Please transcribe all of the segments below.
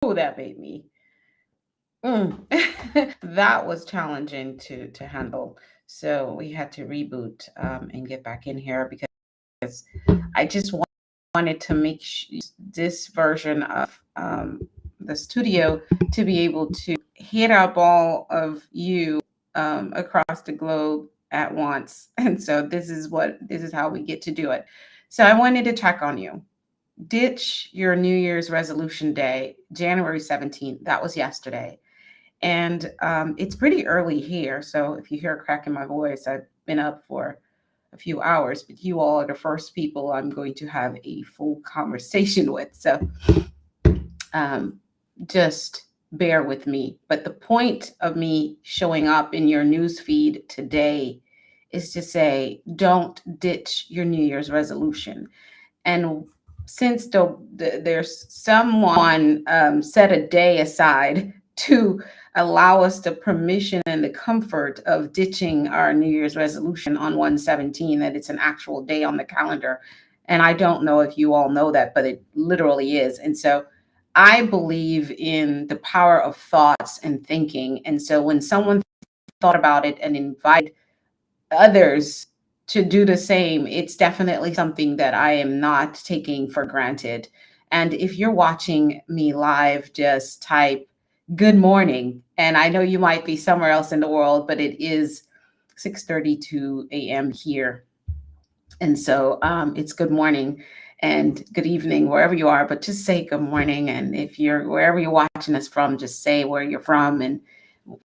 that made me. Mm. That was challenging to handle. So we had to reboot and get back in here because I just wanted to make this version of the studio to be able to hit up all of you across the globe at once. And so this is how we get to do it. So I wanted to check on you. Ditch your New Year's resolution day, January 17th. That was yesterday. And it's pretty early here. So if you hear a crack in my voice, I've been up for a few hours, but you all are the first people I'm going to have a full conversation with. So um, just bear with me. But the point of me showing up in your news feed today is to say, don't ditch your New Year's resolution. And since there's someone set a day aside to allow us the permission and the comfort of ditching our New Year's resolution on 117, that it's an actual day on the calendar. And I don't know if you all know that, but it literally is. And so I believe in the power of thoughts and thinking. And so when someone thought about it and invited others to do the same, it's definitely something that I am not taking for granted. And if you're watching me live, just type good morning. And I know you might be somewhere else in the world, but it is 6:32 a.m. here. And so it's good morning and good evening wherever you are, but just say good morning. And if you're wherever you're watching us from, just say where you're from. And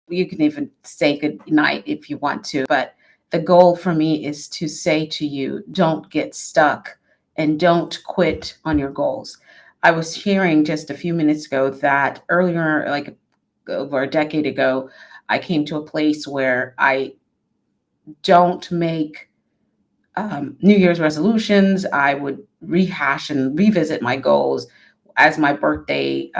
you can even say good night if you want to. But the goal for me is to say to you, don't get stuck and don't quit on your goals. I was hearing just a few minutes ago that earlier, like over a decade ago, I came to a place where I don't make New Year's resolutions. I would rehash and revisit my goals as my birthday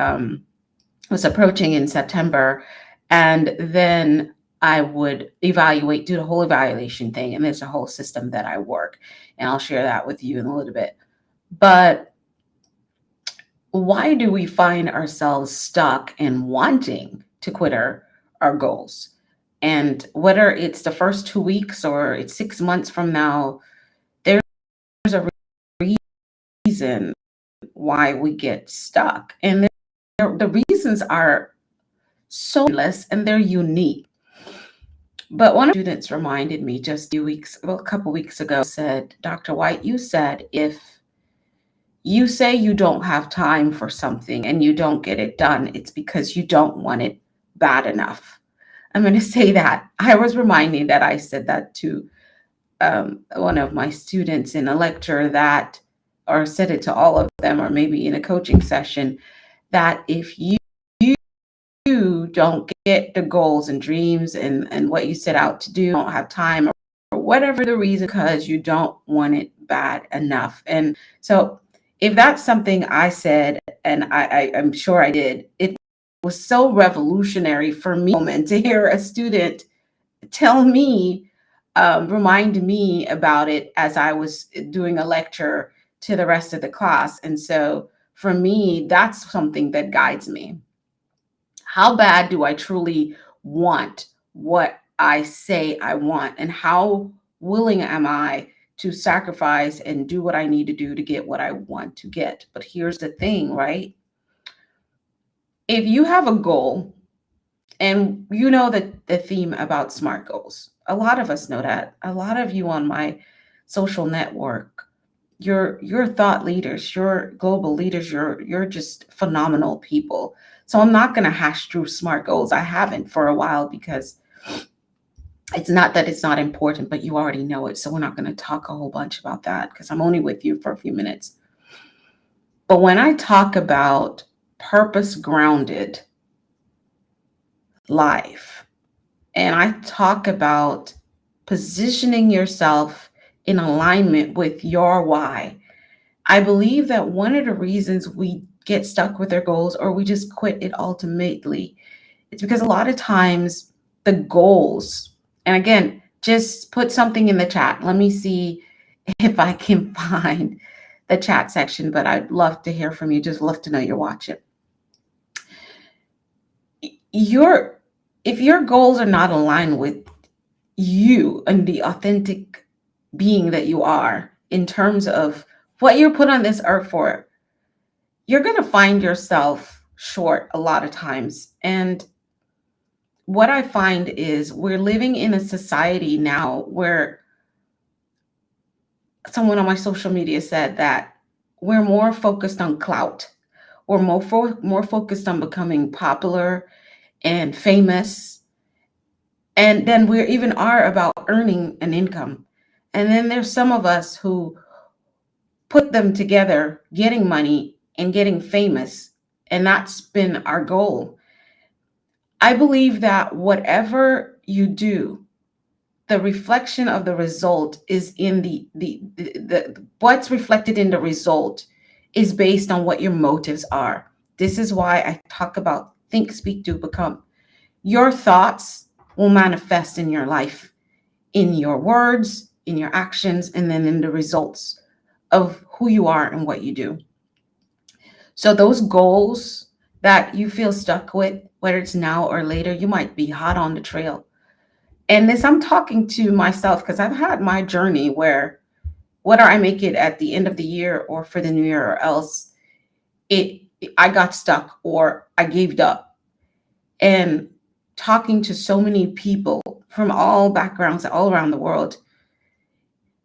was approaching in September. And then I would evaluate, do the whole evaluation thing. And there's a whole system that I work. And I'll share that with you in a little bit. But why do we find ourselves stuck and wanting to quit our goals? And whether it's the first 2 weeks or it's 6 months from now, there's a reason why we get stuck. And the reasons are so endless and they're unique. But one of the students reminded me just a couple weeks ago, said, Dr. Whyte, you said if you say you don't have time for something and you don't get it done, it's because you don't want it bad enough. I'm going to say that. I was reminding that I said that to one of my students in a lecture that, or said it to all of them, or maybe in a coaching session, that if you don't get the goals and dreams and what you set out to do, don't have time or whatever the reason, because you don't want it bad enough. And so if that's something I said, and I'm sure I did, it was so revolutionary for me moment to hear a student tell me, remind me about it as I was doing a lecture to the rest of the class. And so for me, that's something that guides me. How bad do I truly want what I say I want? And how willing am I to sacrifice and do what I need to do to get what I want to get? But here's the thing, right? If you have a goal, and you know that the theme about SMART goals, a lot of us know that. A lot of you on my social network, you're thought leaders, you're global leaders, you're just phenomenal people. So I'm not going to hash through SMART goals. I haven't for a while because it's not that it's not important, but you already know it. So we're not going to talk a whole bunch about that because I'm only with you for a few minutes. But when I talk about purpose grounded life, and I talk about positioning yourself in alignment with your why, I believe that one of the reasons we get stuck with our goals or we just quit it ultimately, it's because a lot of times the goals, and again, just put something in the chat. Let me see if I can find the chat section, but I'd love to hear from you. Just love to know you're watching. your if your goals are not aligned with you and the authentic being that you are in terms of what you're put on this earth for, you're going to find yourself short a lot of times. And what I find is we're living in a society now where someone on my social media said that we're more focused on clout. We're more focused on becoming popular and famous. And then we even are about earning an income. And then there's some of us who put them together, getting money and getting famous. And that's been our goal. I believe that whatever you do, the reflection of the result is in the what's reflected in the result is based on what your motives are. This is why I talk about think, speak, do, become. Your thoughts will manifest in your life, in your words, in your actions, and then in the results of who you are and what you do. So those goals that you feel stuck with, whether it's now or later, you might be hot on the trail. And this, I'm talking to myself because I've had my journey where whether I make it at the end of the year or for the new year or else, it I got stuck or I gave up. And talking to so many people from all backgrounds all around the world,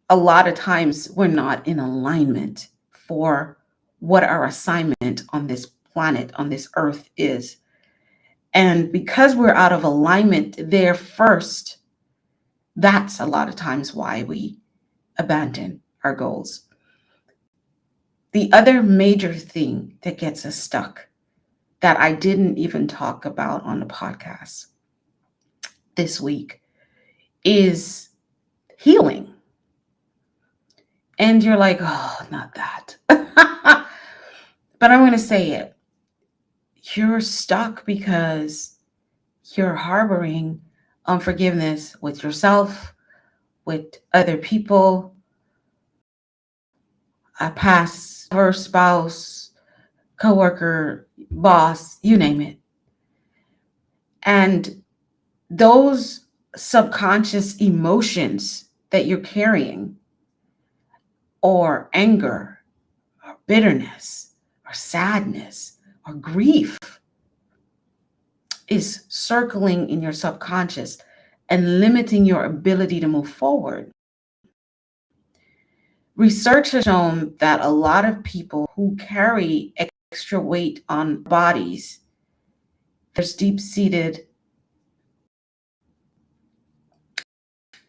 a lot of times we're not in alignment for what our assignment on this planet, on this earth is. And because we're out of alignment there first, that's a lot of times why we abandon our goals. The other major thing that gets us stuck that I didn't even talk about on the podcast this week is healing. And you're like, oh, not that. But I'm going to say it. You're stuck because you're harboring unforgiveness with yourself, with other people, a past or spouse, coworker, boss, you name it. And those subconscious emotions that you're carrying, or anger, or bitterness, or sadness, or grief, is circling in your subconscious and limiting your ability to move forward. Research has shown that a lot of people who carry extra weight on bodies, there's deep-seated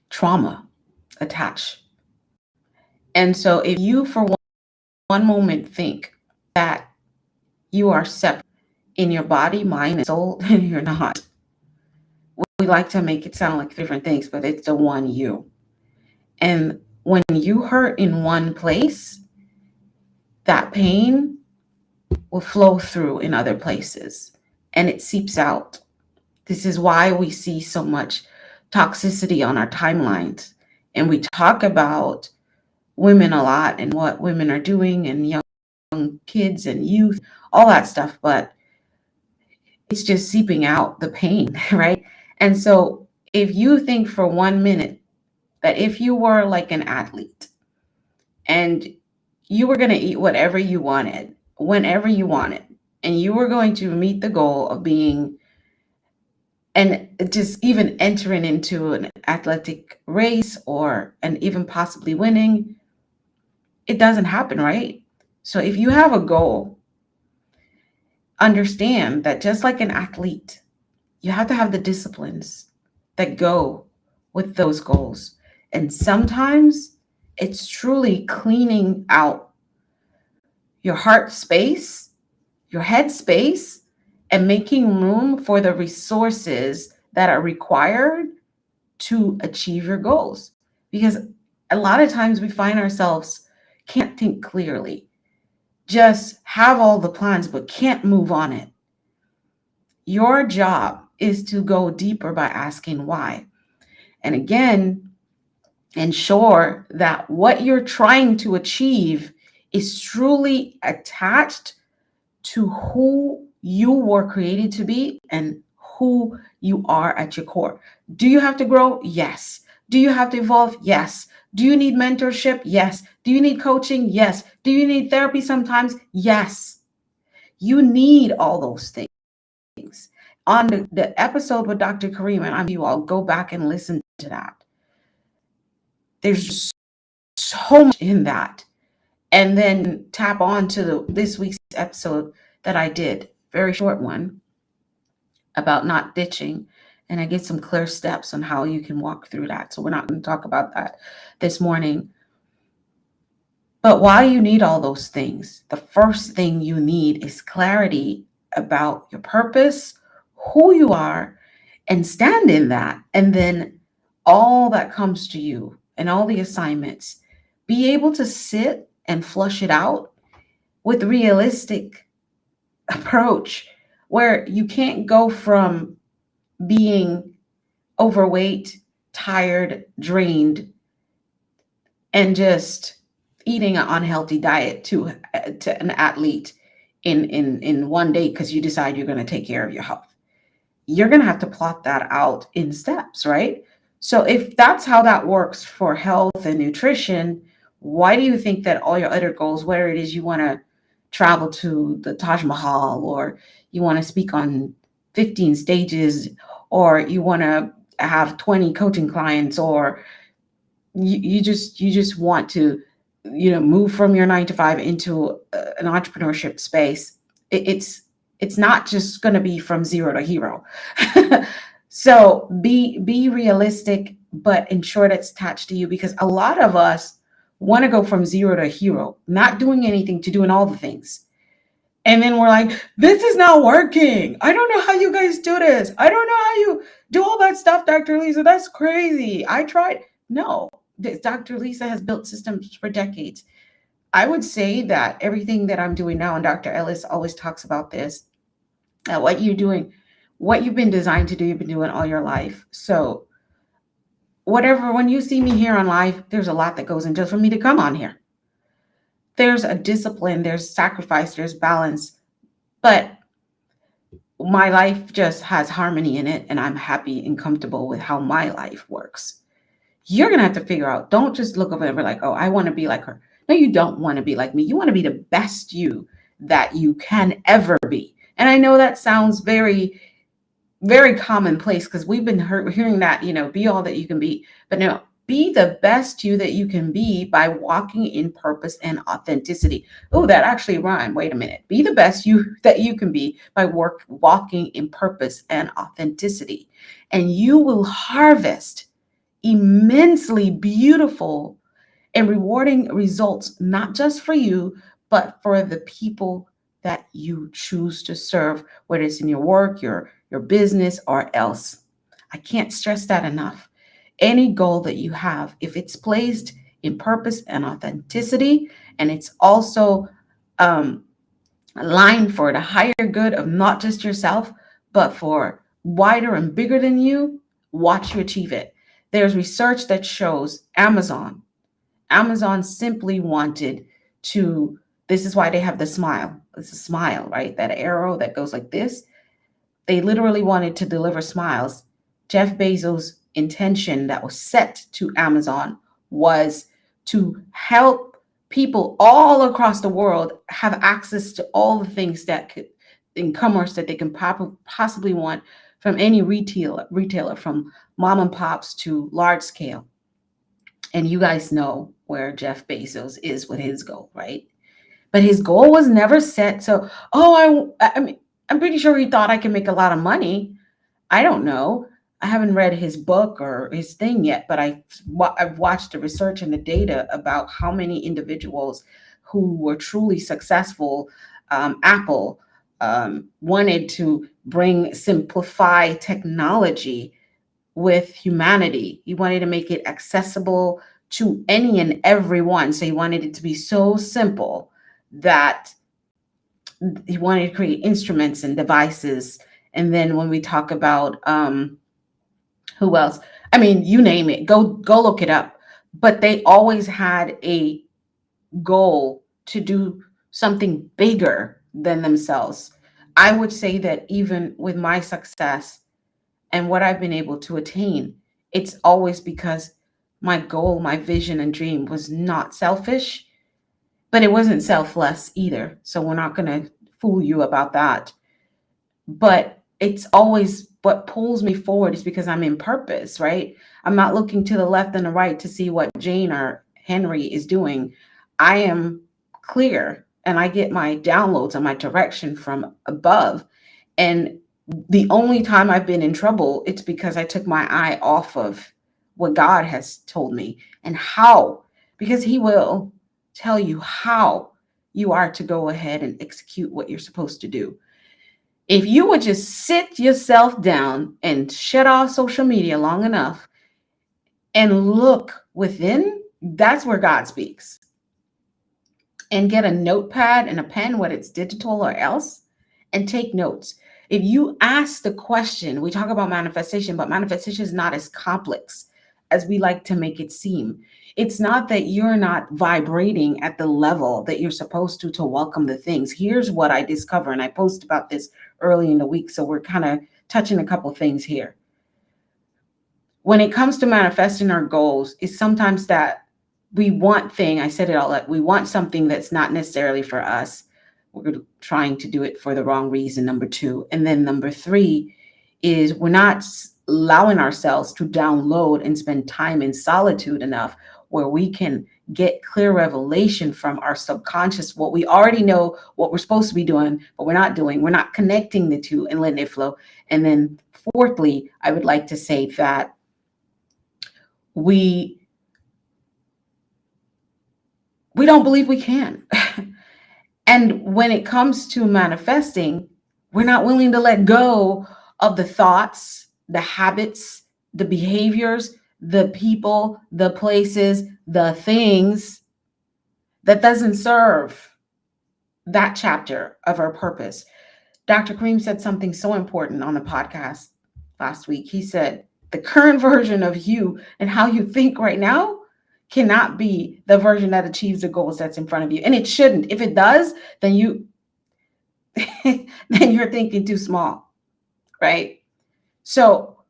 trauma attached. And so if you for one moment think that you are separate in your body, mind, and soul, then you're not. We like to make it sound like different things, but it's the one you. And when you hurt in one place, that pain will flow through in other places and it seeps out. This is why we see so much toxicity on our timelines. And we talk about women a lot and what women are doing and young kids and youth, all that stuff. But it's just seeping out the pain, right? And so if you think for 1 minute that if you were like an athlete and you were going to eat whatever you wanted, whenever you wanted, and you were going to meet the goal of being and just even entering into an athletic race or and even possibly winning, it doesn't happen, right? So if you have a goal, understand that just like an athlete, you have to have the disciplines that go with those goals. And sometimes it's truly cleaning out your heart space, your head space, and making room for the resources that are required to achieve your goals. Because a lot of times we find ourselves can't think clearly, just have all the plans, but can't move on it. Your job is to go deeper by asking why. And again, ensure that what you're trying to achieve is truly attached to who you were created to be and who you are at your core. Do you have to grow? Yes. Do you have to evolve? Yes. Do you need mentorship? Yes. Do you need coaching? Yes. Do you need therapy sometimes? Yes. You need all those things. On the episode with Dr. Kareem, and I'm you all go back and listen to that. There's just so much in that. And then tap on to this week's episode that I did, very short one, about not ditching. And I get some clear steps on how you can walk through that. So we're not going to talk about that this morning. But why you need all those things, the first thing you need is clarity about your purpose, who you are, and stand in that. And then all that comes to you and all the assignments, be able to sit and flush it out with realistic approach where you can't go from being overweight, tired, drained, and just eating an unhealthy diet to an athlete in one day because you decide you're going to take care of your health. You're going to have to plot that out in steps, right? So if that's how that works for health and nutrition, why do you think that all your other goals, whether it is you want to travel to the Taj Mahal, or you want to speak on 15 stages, or you want to have 20 coaching clients, or you just want to move from your 9 to 5 into an entrepreneurship space, it's not just going to be from zero to hero. So be realistic, but ensure that's attached to you, because a lot of us want to go from zero to hero, not doing anything to doing all the things. And then we're like, this is not working. I don't know how you guys do this. I don't know how you do all that stuff, Dr. Lisa. That's crazy. I tried. No, Dr. Lisa has built systems for decades. I would say that everything that I'm doing now, and Dr. Ellis always talks about this, what you're doing, what you've been designed to do, you've been doing all your life. So whatever, when you see me here on live, there's a lot that goes in just for me to come on here. There's a discipline, there's sacrifice, there's balance, but my life just has harmony in it, and I'm happy and comfortable with how my life works. You're going to have to figure out, don't just look over and be like, oh, I want to be like her. No, you don't want to be like me. You want to be the best you that you can ever be. And I know that sounds very, very commonplace because we've been hearing that, be all that you can be. But no, be the best you that you can be by walking in purpose and authenticity. Oh, that actually rhymed. Wait a minute. Be the best you that you can be by walking in purpose and authenticity. And you will harvest immensely beautiful and rewarding results, not just for you, but for the people that you choose to serve, whether it's in your work, your business, or else. I can't stress that enough. Any goal that you have, if it's placed in purpose and authenticity, and it's also aligned for the higher good of not just yourself, but for wider and bigger than you, watch you achieve it. There's research that shows Amazon simply wanted to, this is why they have the smile. It's a smile, right? That arrow that goes like this. They literally wanted to deliver smiles. Jeff Bezos' intention that was set to Amazon was to help people all across the world have access to all the things that could in commerce that they can possibly want from any retailer, from mom and pops to large scale. And you guys know where Jeff Bezos is with his goal, right? But his goal was never set. So, I mean, I'm pretty sure he thought I can make a lot of money. I don't know. I haven't read his book or his thing yet, but I've watched the research and the data about how many individuals who were truly successful. Apple wanted to simplify technology with humanity. He wanted to make it accessible to any and everyone. So he wanted it to be so simple that he wanted to create instruments and devices. And then when we talk about who else? I mean, you name it. Go look it up. But they always had a goal to do something bigger than themselves. I would say that even with my success, and what I've been able to attain, it's always because my goal, my vision and dream was not selfish, but it wasn't selfless either. So we're not going to fool you about that. But it's always what pulls me forward is because I'm in purpose, right? I'm not looking to the left and the right to see what Jane or Henry is doing. I am clear and I get my downloads and my direction from above. And the only time I've been in trouble, it's because I took my eye off of what God has told me and how, because He will tell you how you are to go ahead and execute what you're supposed to do. If you would just sit yourself down and shut off social media long enough and look within, that's where God speaks. And get a notepad and a pen, whether it's digital or else, and take notes. If you ask the question, we talk about manifestation, but manifestation is not as complex as we like to make it seem. It's not that you're not vibrating at the level that you're supposed to welcome the things. Here's what I discover, and I posted about this early in the week, so we're kind of touching a couple things here. When it comes to manifesting our goals, it's sometimes that we want thing. I said it all. We want something that's not necessarily for us. We're trying to do it for the wrong reason. Number two, and then number three is we're not allowing ourselves to download and spend time in solitude enough where we can get clear revelation from our subconscious, what we already know, what we're supposed to be doing, but we're not doing. We're not connecting the two and letting it flow. And then fourthly, I would like to say that we don't believe we can. And when it comes to manifesting, we're not willing to let go of the thoughts, the habits, the behaviors, the people, the places, the things that doesn't serve that chapter of our purpose. Dr. Kareem said something so important on the podcast last week. He said, the current version of you and how you think right now cannot be the version that achieves the goals that's in front of you. And it shouldn't. If it does, then then you're thinking too small, right? So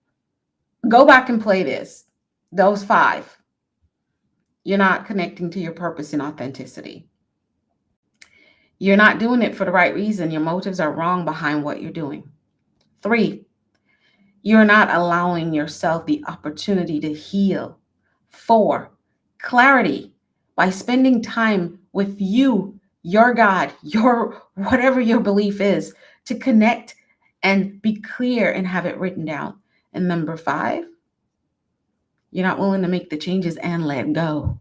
go back and play this. Those 5. You're not connecting to your purpose and authenticity. You're not doing it for the right reason. Your motives are wrong behind what you're doing. 3, you're not allowing yourself the opportunity to heal. 4, clarity by spending time with you, your God, your whatever your belief is, to connect and be clear and have it written down. And number 5, you're not willing to make the changes and let go.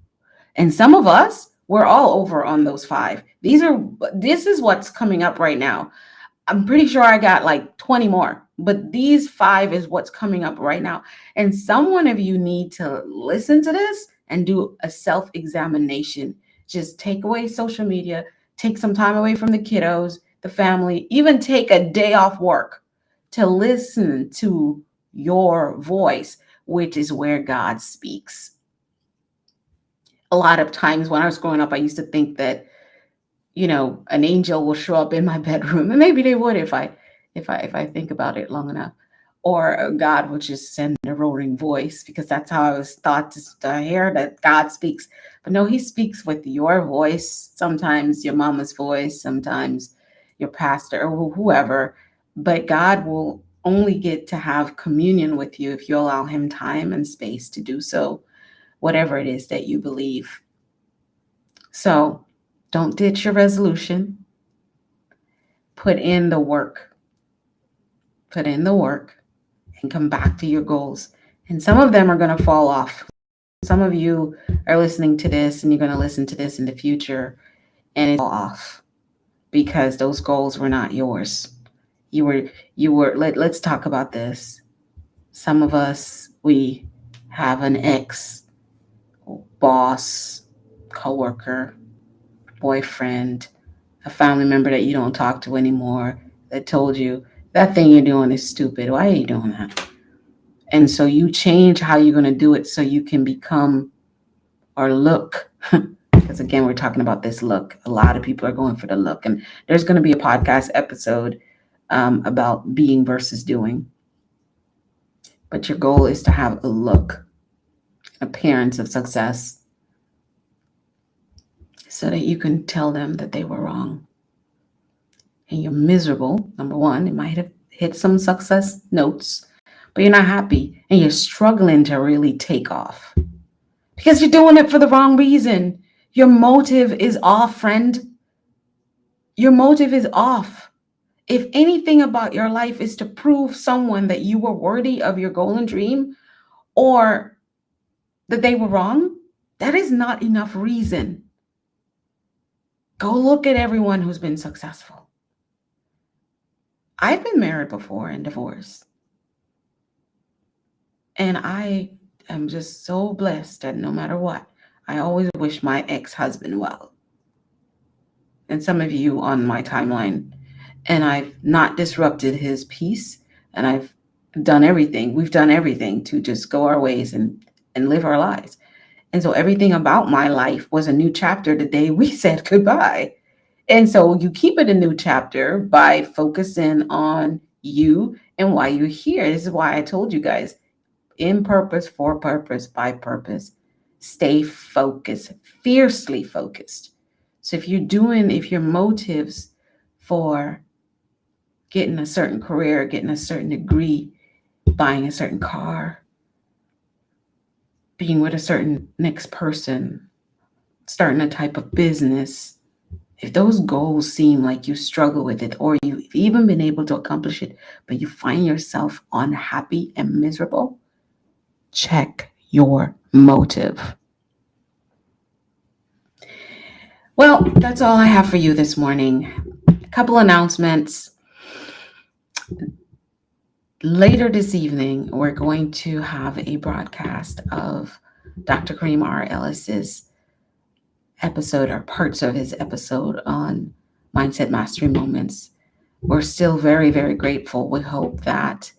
And some of us, we're all over on those 5. This is what's coming up right now. I'm pretty sure I got like 20 more, but these 5 is what's coming up right now. And someone of you need to listen to this and do a self-examination. Just take away social media, take some time away from the kiddos, the family, even take a day off work to listen to your voice, which is where God speaks. A lot of times when I was growing up, I used to think that an angel will show up in my bedroom, and maybe they would if I think about it long enough, or God would just send a roaring voice, because that's how I was taught to hear that God speaks. But no, He speaks with your voice, sometimes your mama's voice, sometimes your pastor or whoever. But God will only get to have communion with you if you allow Him time and space to do so, whatever it is that you believe. So don't ditch your resolution. Put in the work. Put in the work and come back to your goals. And some of them are going to fall off. Some of you are listening to this and you're going to listen to this in the future and it's all off because those goals were not yours. Let's talk about this. Some of us, we have an ex, boss, coworker, boyfriend, a family member that you don't talk to anymore that told you that thing you're doing is stupid. Why are you doing that? And so you change how you're going to do it so you can become or look. Because again, we're talking about this look. A lot of people are going for the look. And there's going to be a podcast episode about being versus doing. but your goal is to have a look, appearance of success, so that you can tell them that they were wrong. And you're miserable, number one. It might have hit some success notes, but you're not happy and you're struggling to really take off because you're doing it for the wrong reason. Your motive is off, friend. Your motive is off. If anything about your life is to prove someone that you were worthy of your goal and dream, or that they were wrong, that is not enough reason. Go look at everyone who's been successful. I've been married before and divorced. And I am just so blessed that no matter what, I always wish my ex-husband well. And some of you on my timeline, and I've not disrupted his peace, and I've done everything. We've done everything to just go our ways and live our lives. And so everything about my life was a new chapter the day we said goodbye. And so you keep it a new chapter by focusing on you and why you're here. This is why I told you guys, in purpose, for purpose, by purpose. Stay focused, fiercely focused. So if your motives for getting a certain career, getting a certain degree, buying a certain car, being with a certain next person, starting a type of business, if those goals seem like you struggle with it, or you've even been able to accomplish it, but you find yourself unhappy and miserable, check your motive. Well, that's all I have for you this morning. A couple announcements. Later this evening, we're going to have a broadcast of Dr. Kareem R. Ellis's episode, or parts of his episode, on Mindset Mastery Moments. We're still very, very grateful. We hope that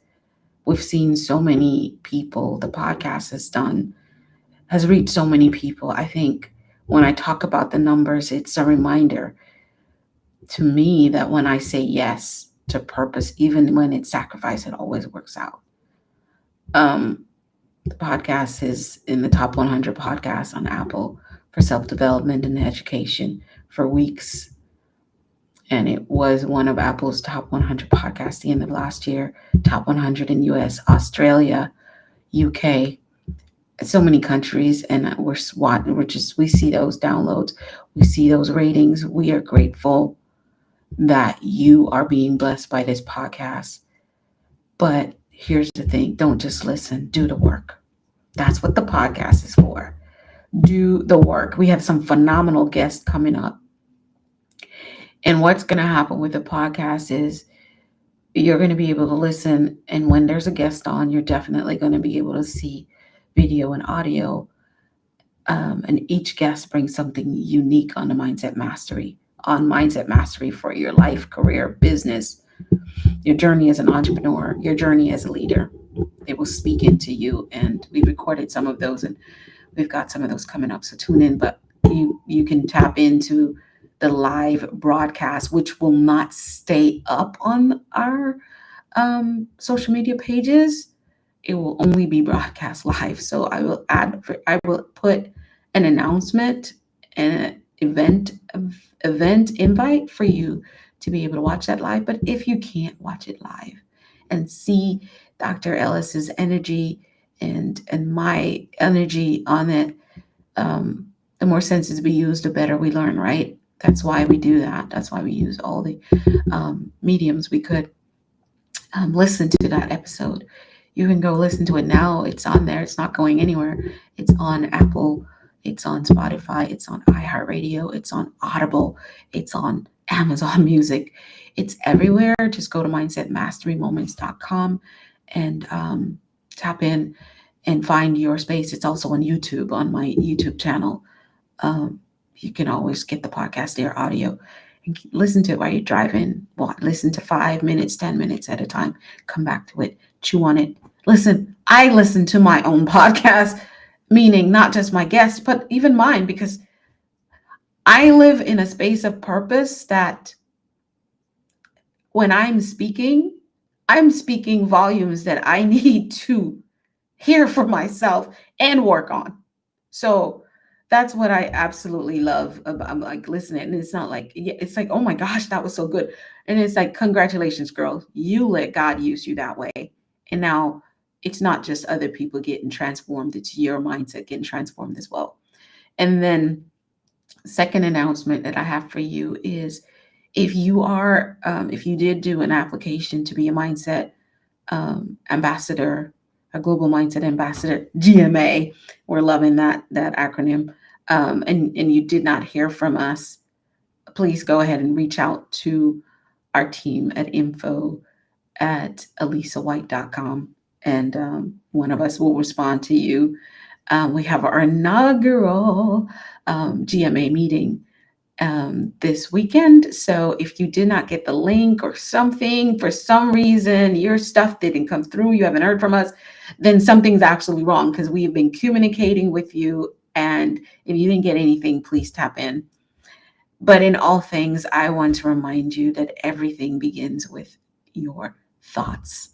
we've seen so many people, the podcast has reached so many people. I think when I talk about the numbers, it's a reminder to me that when I say yes to purpose, even when it's sacrifice, it always works out. The podcast is in the top 100 podcasts on Apple for self-development and education for weeks. And it was one of Apple's top 100 podcasts the end of last year, top 100 in US, Australia, UK, so many countries. And we see those downloads, we see those ratings. We are grateful that you are being blessed by this podcast. But here's the thing, don't just listen, do the work. That's what the podcast is for. Do the work. We have some phenomenal guests coming up. And what's going to happen with the podcast is you're going to be able to listen. And when there's a guest on, you're definitely going to be able to see video and audio. And each guest brings something unique on Mindset Mastery for your life, career, business, your journey as an entrepreneur, your journey as a leader. They will speak into you. And we recorded some of those, and we've got some of those coming up. So tune in, but you can tap into the live broadcast, which will not stay up on our social media pages. It will only be broadcast live. So I will put an announcement and event invite for you to be able to watch that live. But if you can't watch it live and see Dr. Ellis's energy and my energy on it, the more senses we use, the better we learn, right? That's why we do that. That's why we use all the mediums we could. Listen to that episode. You can go listen to it now. It's on there. It's not going anywhere. It's on Apple. It's on Spotify. It's on iHeartRadio. It's on Audible. It's on Amazon Music. It's everywhere. Just go to mindsetmasterymoments.com and tap in and find your space. It's also on YouTube, on my YouTube channel. You can always get the podcast there, audio, and listen to it while you're driving. Listen to 5 minutes, 10 minutes at a time. Come back to it, chew on it. Listen, I listen to my own podcast, meaning not just my guests, but even mine, because I live in a space of purpose that when I'm speaking, I'm speaking volumes that I need to hear for myself and work on. So that's what I absolutely love about, I'm like listening. And it's not like, yeah, it's like, oh my gosh, that was so good. And it's like, congratulations, girl. You let God use you that way. And now it's not just other people getting transformed, it's your mindset getting transformed as well. And then, second announcement that I have for you is, if you did do an application to be a mindset ambassador, a global mindset ambassador, GMA. We're loving that acronym. And you did not hear from us, please go ahead and reach out to our team at info@alisawhite.com, and one of us will respond to you. We have our inaugural GMA meeting this weekend. So if you did not get the link or something, for some reason, your stuff didn't come through, you haven't heard from us, then something's actually wrong, because we have been communicating with you. And if you didn't get anything, please tap in. But in all things, I want to remind you that everything begins with your thoughts,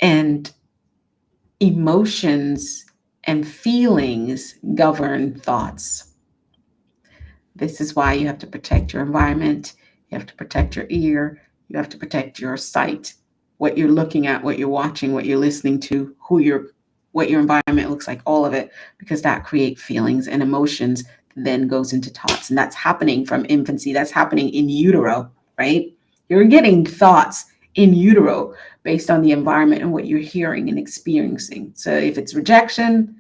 and emotions and feelings govern thoughts. This is why you have to protect your environment. You have to protect your ear. You have to protect your sight, what you're looking at, what you're watching, what you're listening to, what your environment looks like, all of it, because that creates feelings and emotions, then goes into thoughts. And that's happening from infancy. That's happening in utero, right? You're getting thoughts in utero based on the environment and what you're hearing and experiencing. So if it's rejection,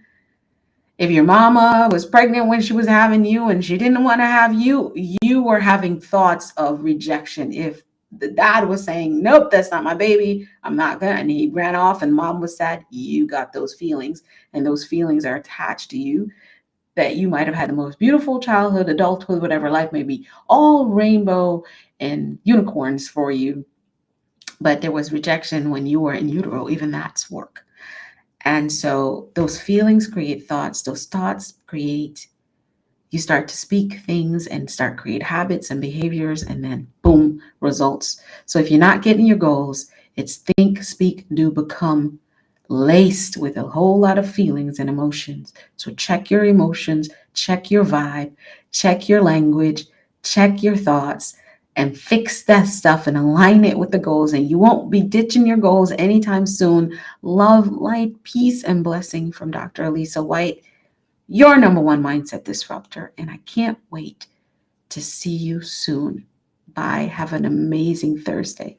if your mama was pregnant when she was having you and she didn't want to have you, you were having thoughts of rejection. If the dad was saying, nope, that's not my baby, I'm not gonna, and he ran off and mom was sad, you got those feelings. And those feelings are attached to you, that you might have had the most beautiful childhood, adulthood, whatever life may be, all rainbow and unicorns for you. But there was rejection when you were in utero, even that's work. And so those feelings create thoughts. Those thoughts create, you start to speak things and start create habits and behaviors, and then boom, results. So if you're not getting your goals, it's think, speak, do, become, laced with a whole lot of feelings and emotions. So check your emotions, check your vibe, check your language, check your thoughts, and fix that stuff and align it with the goals. And you won't be ditching your goals anytime soon. Love, light, peace, and blessing from Dr. Alisa Whyte, your number one mindset disruptor. And I can't wait to see you soon. Bye. Have an amazing Thursday.